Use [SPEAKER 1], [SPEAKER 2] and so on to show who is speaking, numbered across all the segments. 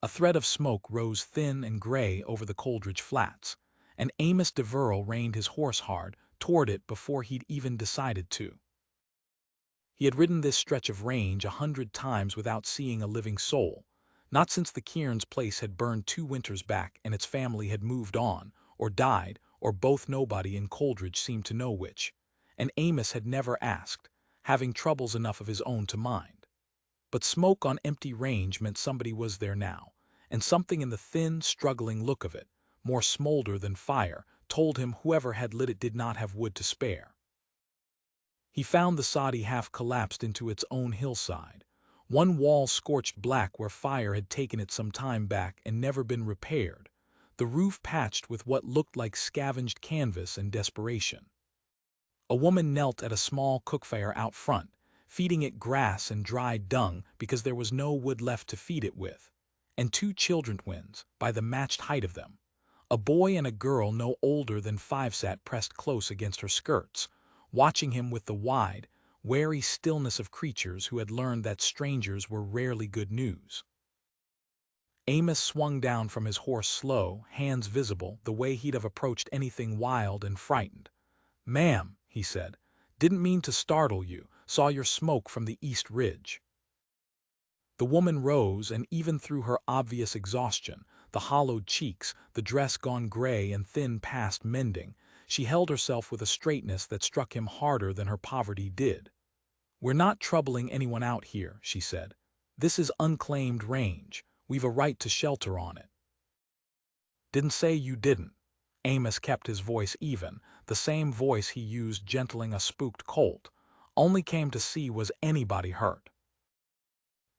[SPEAKER 1] A thread of smoke rose thin and gray over the Coldridge flats, and Amos Deverell reined his horse hard toward it before he'd even decided to. He had ridden this stretch of range 100 times without seeing a living soul, not since the Kearns place had burned 2 winters back and its family had moved on, or died, or both. Nobody in Coldridge seemed to know which, and Amos had never asked, having troubles enough of his own to mind. But smoke on empty range meant somebody was there now, and something in the thin, struggling look of it, more smolder than fire, told him whoever had lit it did not have wood to spare. He found the soddy half collapsed into its own hillside, one wall scorched black where fire had taken it some time back and never been repaired, the roof patched with what looked like scavenged canvas and desperation. A woman knelt at a small cookfire out front, feeding it grass and dried dung because there was no wood left to feed it with, and 2 children, twins, by the matched height of them. A boy and a girl no older than 5 sat pressed close against her skirts, watching him with the wide, wary stillness of creatures who had learned that strangers were rarely good news. Amos swung down from his horse slow, hands visible, the way he'd have approached anything wild and frightened. "Ma'am," he said, "didn't mean to startle you, saw your smoke from the east ridge." The woman rose, and even through her obvious exhaustion, the hollowed cheeks, the dress gone gray and thin past mending, she held herself with a straightness that struck him harder than her poverty did. "We're not troubling anyone out here," she said. "This is unclaimed range. We've a right to shelter on it." "Didn't say you didn't." Amos kept his voice even, the same voice he used gentling a spooked colt. "Only came to see was anybody hurt."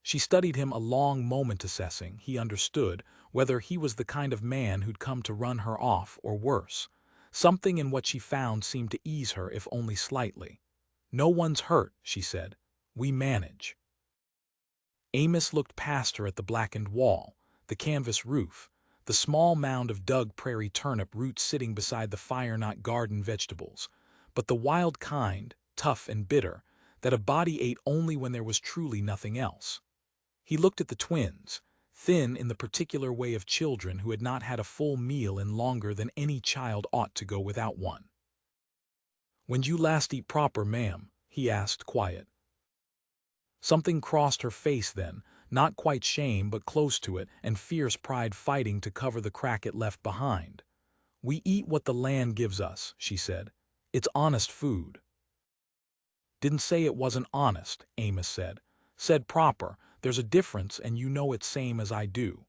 [SPEAKER 1] She studied him a long moment, assessing, he understood, whether he was the kind of man who'd come to run her off or worse. Something in what she found seemed to ease her, if only slightly. "No one's hurt," she said. "We manage." Amos looked past her at the blackened wall, the canvas roof, the small mound of dug prairie turnip roots sitting beside the fire, not garden vegetables, but the wild kind, tough and bitter, that a body ate only when there was truly nothing else. He looked at the twins, thin in the particular way of children who had not had a full meal in longer than any child ought to go without one. "When'd you last eat proper, ma'am?" he asked, quiet. Something crossed her face then, not quite shame but close to it, and fierce pride fighting to cover the crack it left behind. "We eat what the land gives us," she said. "It's honest food." "Didn't say it wasn't honest," Amos said. "Said proper. There's a difference, and you know it same as I do."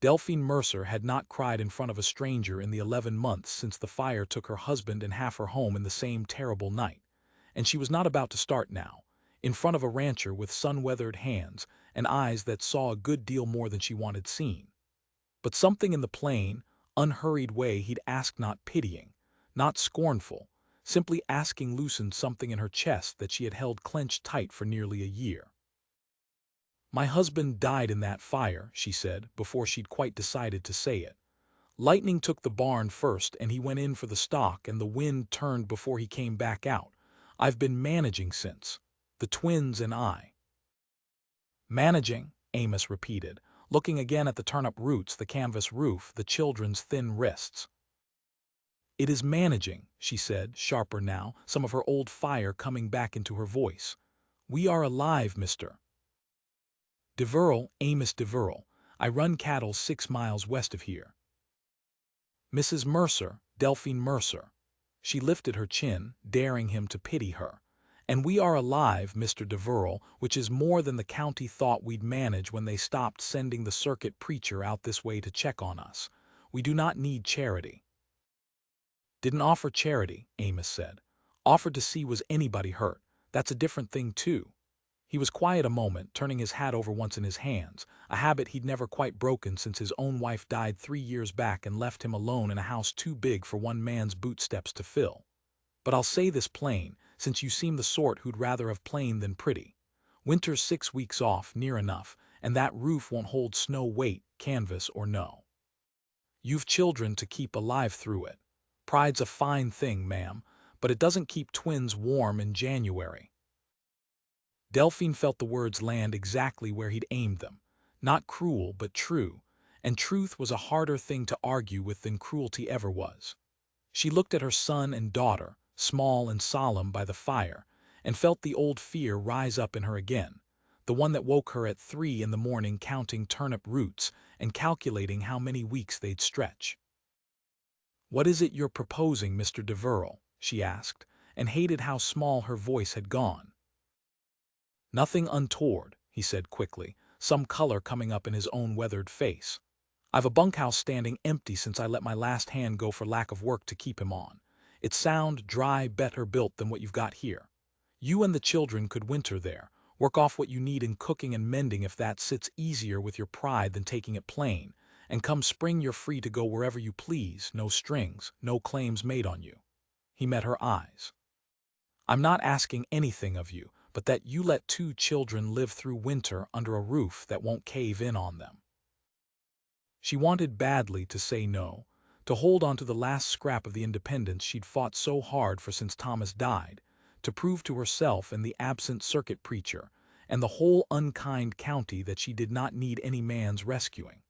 [SPEAKER 1] Delphine Mercer had not cried in front of a stranger in the 11 months since the fire took her husband and half her home in the same terrible night, and she was not about to start now, in front of a rancher with sun-weathered hands and eyes that saw a good deal more than she wanted seen. But something in the plain, unhurried way he'd asked, not pitying, not scornful, simply asking, loosened something in her chest that she had held clenched tight for nearly a year. "My husband died in that fire," she said, before she'd quite decided to say it. "Lightning took the barn first, and he went in for the stock, and the wind turned before he came back out. I've been managing since. The twins and I." "Managing," Amos repeated, looking again at the turnip roots, the canvas roof, the children's thin wrists. "It is managing," she said, sharper now, some of her old fire coming back into her voice. "We are alive, Mr. Deverell, Amos Deverell. I run cattle 6 miles west of here." "Mrs. Mercer, Delphine Mercer." She lifted her chin, daring him to pity her. "And we are alive, Mr. Deverell, which is more than the county thought we'd manage when they stopped sending the circuit preacher out this way to check on us. We do not need charity." "Didn't offer charity," Amos said. "Offered to see was anybody hurt. That's a different thing, too." He was quiet a moment, turning his hat over once in his hands, a habit he'd never quite broken since his own wife died 3 years back and left him alone in a house too big for one man's bootsteps to fill. "But I'll say this plain, since you seem the sort who'd rather have plain than pretty. Winter's 6 weeks off, near enough, and that roof won't hold snow weight, canvas or no. You've children to keep alive through it. Pride's a fine thing, ma'am, but it doesn't keep twins warm in January." Delphine felt the words land exactly where he'd aimed them. Not cruel, but true, and truth was a harder thing to argue with than cruelty ever was. She looked at her son and daughter, small and solemn by the fire, and felt the old fear rise up in her again, the one that woke her at 3 in the morning counting turnip roots and calculating how many weeks they'd stretch. "What is it you're proposing, Mr. Deverell?" she asked, and hated how small her voice had gone. "Nothing untoward," he said quickly, some color coming up in his own weathered face. "I've a bunkhouse standing empty since I let my last hand go for lack of work to keep him on. It's sound, dry, better built than what you've got here. You and the children could winter there, work off what you need in cooking and mending if that sits easier with your pride than taking it plain, and come spring you're free to go wherever you please, no strings, no claims made on you." He met her eyes. "I'm not asking anything of you, but that you let 2 children live through winter under a roof that won't cave in on them." She wanted badly to say no, to hold on to the last scrap of the independence she'd fought so hard for since Thomas died, to prove to herself and the absent circuit preacher, and the whole unkind county that she did not need any man's rescuing.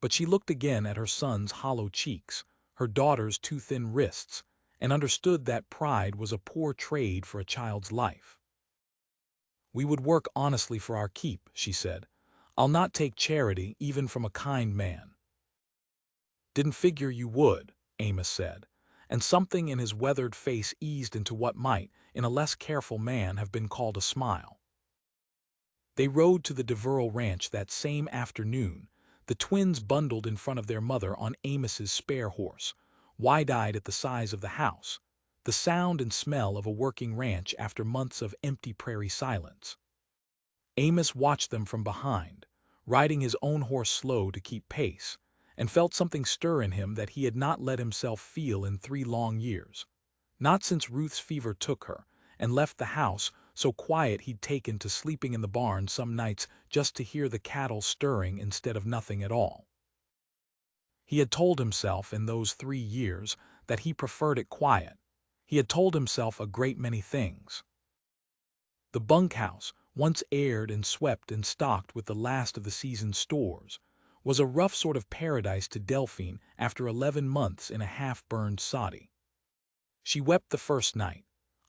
[SPEAKER 1] But she looked again at her son's hollow cheeks, her daughter's too thin wrists, and understood that pride was a poor trade for a child's life. "We would work honestly for our keep," she said. "I'll not take charity even from a kind man." "Didn't figure you would," Amos said, and something in his weathered face eased into what might, in a less careful man, have been called a smile. They rode to the Deverell Ranch that same afternoon, the twins bundled in front of their mother on Amos's spare horse, wide-eyed at the size of the house, the sound and smell of a working ranch after months of empty prairie silence. Amos watched them from behind, riding his own horse slow to keep pace, and felt something stir in him that he had not let himself feel in 3 long years. Not since Ruth's fever took her, and left the house, so quiet he'd taken to sleeping in the barn some nights just to hear the cattle stirring instead of nothing at all. He had told himself in those 3 years that he preferred it quiet. He had told himself a great many things. The bunkhouse, once aired and swept and stocked with the last of the season's stores, was a rough sort of paradise to Delphine after 11 months in a half-burned soddy. She wept the first night,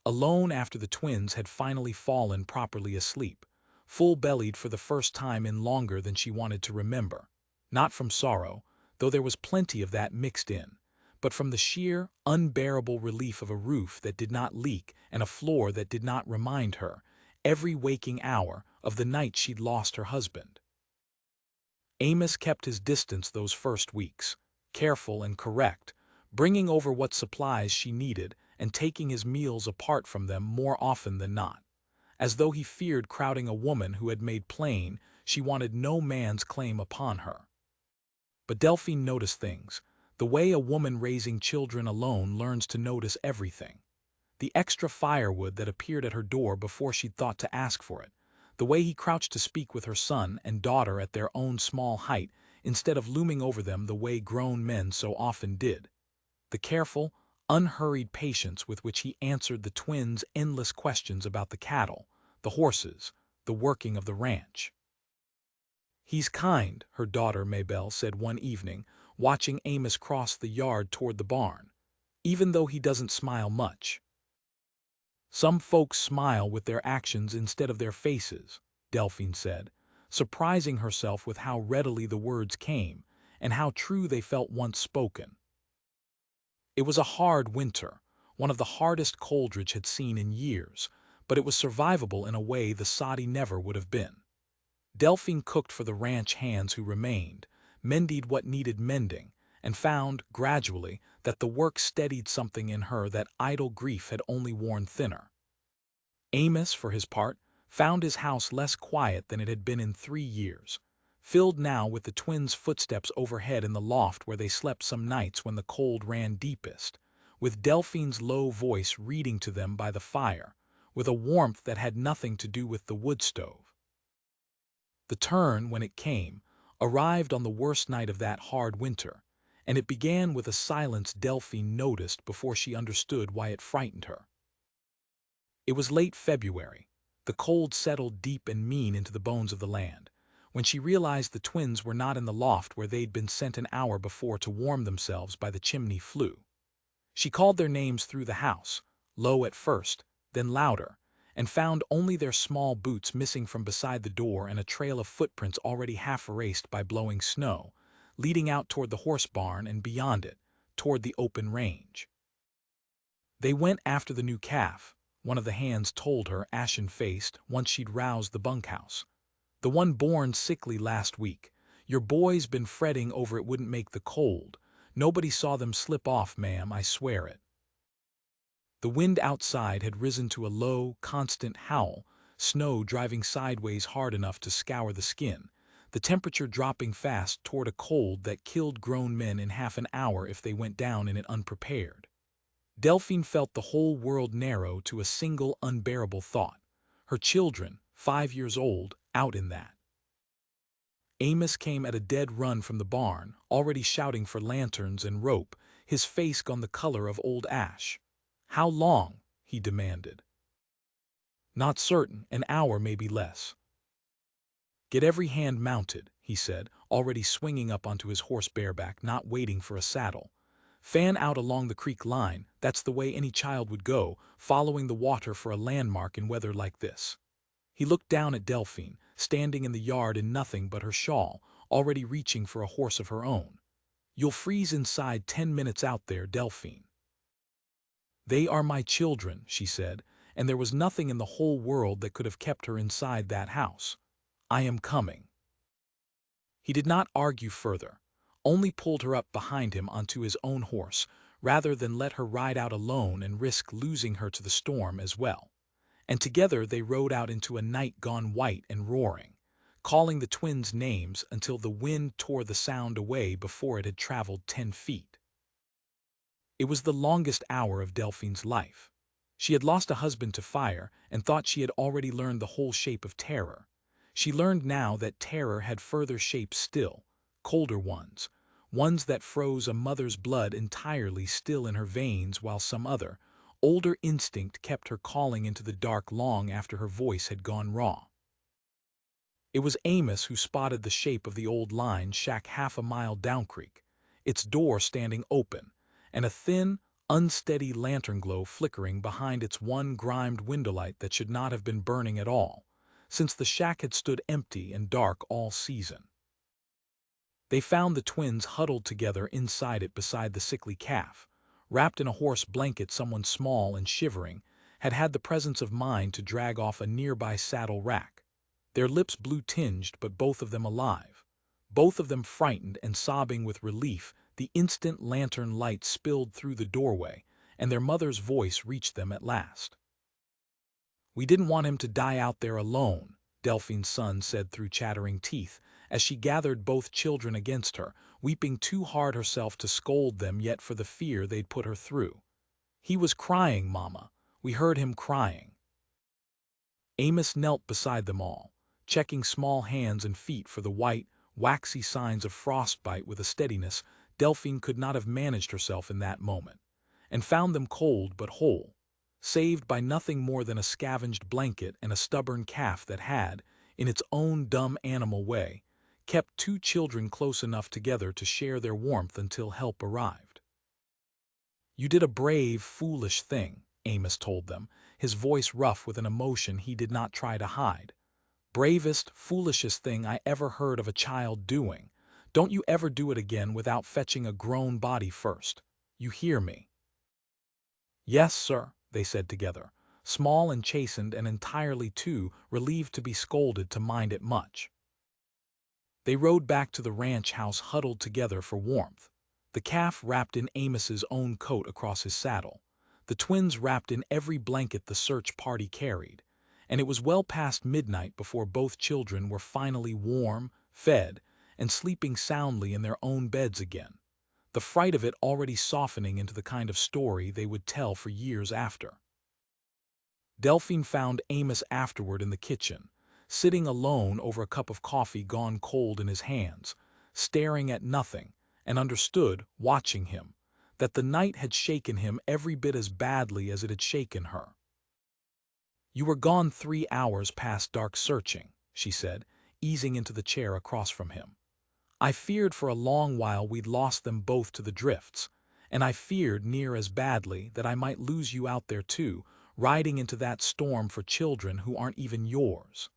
[SPEAKER 1] alone after the twins had finally fallen properly asleep, full-bellied for the first time in longer than she wanted to remember, not from sorrow, though there was plenty of that mixed in, but from the sheer, unbearable relief of a roof that did not leak and a floor that did not remind her, every waking hour, of the night she'd lost her husband. Amos kept his distance those first weeks, careful and correct, bringing over what supplies she needed and taking his meals apart from them more often than not, as though he feared crowding a woman who had made plain she wanted no man's claim upon her. But Delphine noticed things, the way a woman raising children alone learns to notice everything. The extra firewood that appeared at her door before she'd thought to ask for it, the way he crouched to speak with her son and daughter at their own small height instead of looming over them the way grown men so often did, the careful, unhurried patience with which he answered the twins' endless questions about the cattle, the horses, the working of the ranch. "He's kind," her daughter Maybelle said one evening, watching Amos cross the yard toward the barn, "even though he doesn't smile much." "Some folks smile with their actions instead of their faces," Delphine said, surprising herself with how readily the words came, and how true they felt once spoken. It was a hard winter, one of the hardest Coldridge had seen in years, but it was survivable in a way the soddy never would have been. Delphine cooked for the ranch hands who remained, mended what needed mending, and found, gradually, that the work steadied something in her that idle grief had only worn thinner. Amos, for his part, found his house less quiet than it had been in 3 years, filled now with the twins' footsteps overhead in the loft where they slept some nights when the cold ran deepest, with Delphine's low voice reading to them by the fire, with a warmth that had nothing to do with the wood stove. The turn, when it came, arrived on the worst night of that hard winter, and it began with a silence Delphine noticed before she understood why it frightened her. It was late February. The cold settled deep and mean into the bones of the land, when she realized the twins were not in the loft where they'd been sent an hour before to warm themselves by the chimney flue. She called their names through the house, low at first, then louder, and found only their small boots missing from beside the door and a trail of footprints already half erased by blowing snow, leading out toward the horse barn and beyond it, toward the open range. They went after the new calf, one of the hands told her, ashen-faced, once she'd roused the bunkhouse. The one born sickly last week. Your boy's been fretting over it wouldn't make the cold. Nobody saw them slip off, ma'am, I swear it. The wind outside had risen to a low, constant howl, snow driving sideways hard enough to scour the skin, the temperature dropping fast toward a cold that killed grown men in half an hour if they went down in it unprepared. Delphine felt the whole world narrow to a single unbearable thought. Her children, 5 years old, out in that. Amos came at a dead run from the barn, already shouting for lanterns and rope, his face gone the color of old ash. How long? He demanded. Not certain, an hour, maybe less. Get every hand mounted, he said, already swinging up onto his horse bareback, not waiting for a saddle. Fan out along the creek line, that's the way any child would go, following the water for a landmark in weather like this. He looked down at Delphine, standing in the yard in nothing but her shawl, already reaching for a horse of her own. You'll freeze inside 10 minutes out there, Delphine. They are my children, she said, and there was nothing in the whole world that could have kept her inside that house. I am coming. He did not argue further, only pulled her up behind him onto his own horse, rather than let her ride out alone and risk losing her to the storm as well. And together they rode out into a night gone white and roaring, calling the twins' names until the wind tore the sound away before it had traveled 10 feet. It was the longest hour of Delphine's life. She had lost a husband to fire and thought she had already learned the whole shape of terror. She learned now that terror had further shapes still, colder ones that froze a mother's blood entirely still in her veins, while some other, older instinct kept her calling into the dark long after her voice had gone raw. It was Amos who spotted the shape of the old line shack half a mile down creek, its door standing open, and a thin, unsteady lantern glow flickering behind its one grimed windowlight that should not have been burning at all, since the shack had stood empty and dark all season. They found the twins huddled together inside it beside the sickly calf, wrapped in a horse blanket. Someone small and shivering had had the presence of mind to drag off a nearby saddle rack, their lips blue-tinged but both of them alive, both of them frightened and sobbing with relief. The instant lantern light spilled through the doorway, and their mother's voice reached them at last. We didn't want him to die out there alone, Delphine's son said through chattering teeth, as she gathered both children against her, weeping too hard herself to scold them yet for the fear they'd put her through. He was crying, Mama. We heard him crying. Amos knelt beside them all, checking small hands and feet for the white, waxy signs of frostbite with a steadiness Delphine could not have managed herself in that moment, and found them cold but whole, saved by nothing more than a scavenged blanket and a stubborn calf that had, in its own dumb animal way, kept two children close enough together to share their warmth until help arrived. You did a brave, foolish thing, Amos told them, his voice rough with an emotion he did not try to hide. Bravest, foolishest thing I ever heard of a child doing. Don't you ever do it again without fetching a grown body first. You hear me? Yes, sir, they said together, small and chastened and entirely too relieved to be scolded to mind it much. They rode back to the ranch house huddled together for warmth, the calf wrapped in Amos's own coat across his saddle, the twins wrapped in every blanket the search party carried, and it was well past midnight before both children were finally warm, fed, and sleeping soundly in their own beds again, the fright of it already softening into the kind of story they would tell for years after. Delphine found Amos afterward in the kitchen, sitting alone over a cup of coffee gone cold in his hands, staring at nothing, and understood, watching him, that the night had shaken him every bit as badly as it had shaken her. You were gone 3 hours past dark searching, she said, easing into the chair across from him. "I feared for a long while we'd lost them both to the drifts, and I feared near as badly that I might lose you out there too, riding into that storm for children who aren't even yours."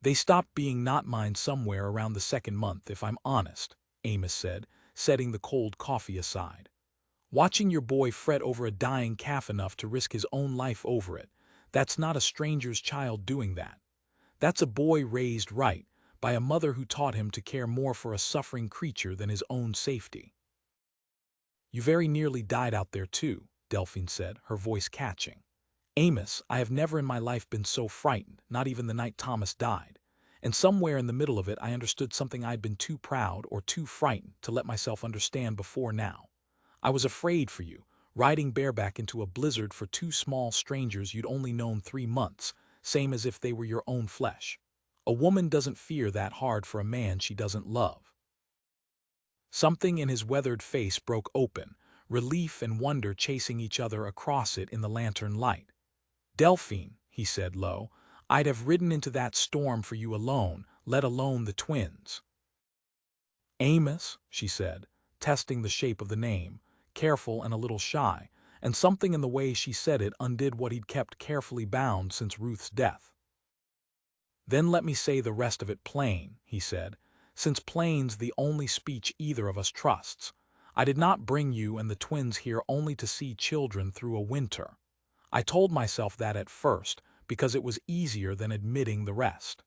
[SPEAKER 1] "They stopped being not mine somewhere around the second month, if I'm honest," Amos said, setting the cold coffee aside. "Watching your boy fret over a dying calf enough to risk his own life over it, that's not a stranger's child doing that. That's a boy raised right, by a mother who taught him to care more for a suffering creature than his own safety." "You very nearly died out there too," Delphine said, her voice catching. "Amos, I have never in my life been so frightened, not even the night Thomas died. And somewhere in the middle of it I understood something I'd been too proud or too frightened to let myself understand before now. I was afraid for you, riding bareback into a blizzard for two small strangers you'd only known 3 months, same as if they were your own flesh. A woman doesn't fear that hard for a man she doesn't love." Something in his weathered face broke open, relief and wonder chasing each other across it in the lantern light. "Delphine," he said low, "I'd have ridden into that storm for you alone, let alone the twins." "Amos," she said, testing the shape of the name, careful and a little shy, and something in the way she said it undid what he'd kept carefully bound since Ruth's death. "Then let me say the rest of it plain," he said, "since plain's the only speech either of us trusts. I did not bring you and the twins here only to see children through a winter. I told myself that at first, because it was easier than admitting the rest.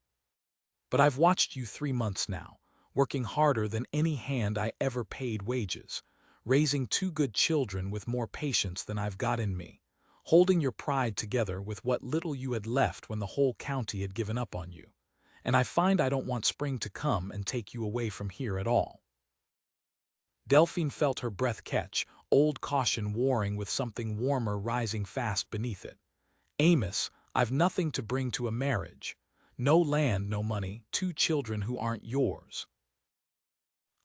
[SPEAKER 1] But I've watched you 3 months now, working harder than any hand I ever paid wages, raising two good children with more patience than I've got in me, holding your pride together with what little you had left when the whole county had given up on you. And I find I don't want spring to come and take you away from here at all." Delphine felt her breath catch, old caution warring with something warmer rising fast beneath it. "Amos, I've nothing to bring to a marriage. No land, no money, two children who aren't yours."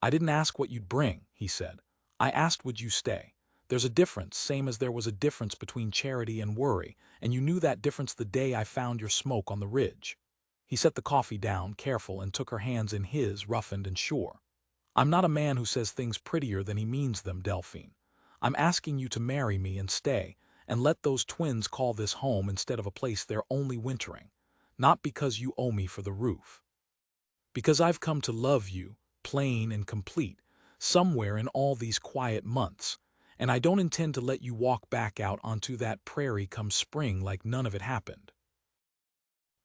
[SPEAKER 1] "I didn't ask what you'd bring," he said. "I asked would you stay. There's a difference, same as there was a difference between charity and worry, and you knew that difference the day I found your smoke on the ridge." He set the coffee down, careful, and took her hands in his, roughened and sure. "I'm not a man who says things prettier than he means them, Delphine. I'm asking you to marry me and stay, and let those twins call this home instead of a place they're only wintering. Not because you owe me for the roof. Because I've come to love you, plain and complete, somewhere in all these quiet months, and I don't intend to let you walk back out onto that prairie come spring like none of it happened."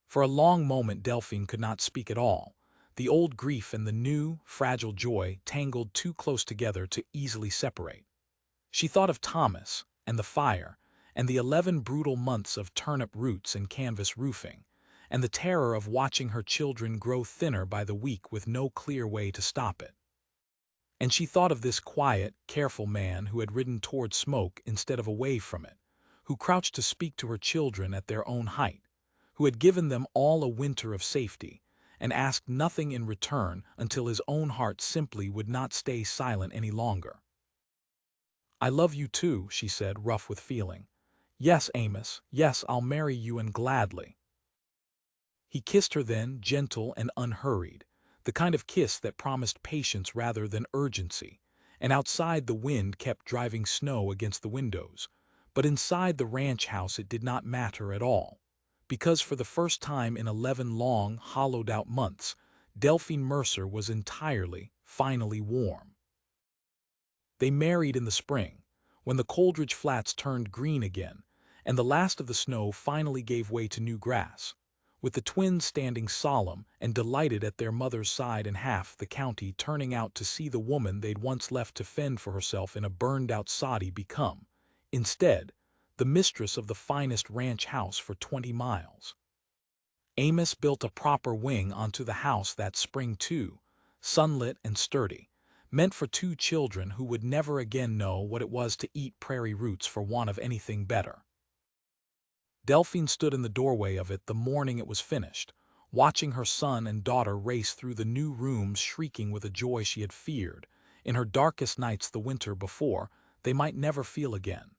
[SPEAKER 1] For a long moment Delphine could not speak at all. The old grief and the new, fragile joy tangled too close together to easily separate. She thought of Thomas, and the fire, and the 11 brutal months of turnip roots and canvas roofing, and the terror of watching her children grow thinner by the week with no clear way to stop it. And she thought of this quiet, careful man who had ridden toward smoke instead of away from it, who crouched to speak to her children at their own height, who had given them all a winter of safety, and asked nothing in return until his own heart simply would not stay silent any longer. "I love you too," she said, rough with feeling. "Yes, Amos, yes, I'll marry you and gladly." He kissed her then, gentle and unhurried, the kind of kiss that promised patience rather than urgency, and outside the wind kept driving snow against the windows, but inside the ranch house it did not matter at all, because for the first time in 11 long, hollowed-out months, Delphine Mercer was entirely, finally warm. They married in the spring, when the Coldridge flats turned green again, and the last of the snow finally gave way to new grass, with the twins standing solemn and delighted at their mother's side and half the county turning out to see the woman they'd once left to fend for herself in a burned-out soddy become, instead, the mistress of the finest ranch house for 20 miles. Amos built a proper wing onto the house that spring too, sunlit and sturdy, meant for two children who would never again know what it was to eat prairie roots for want of anything better. Delphine stood in the doorway of it the morning it was finished, watching her son and daughter race through the new rooms shrieking with a joy she had feared, in her darkest nights the winter before, they might never feel again.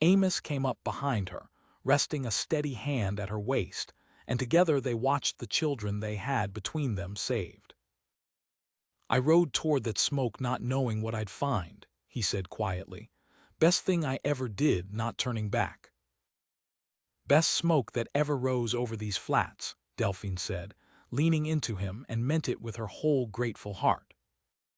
[SPEAKER 1] Amos came up behind her, resting a steady hand at her waist, and together they watched the children they had between them saved. "I rode toward that smoke not knowing what I'd find," he said quietly. "Best thing I ever did, not turning back." "Best smoke that ever rose over these flats," Delphine said, leaning into him, and meant it with her whole grateful heart.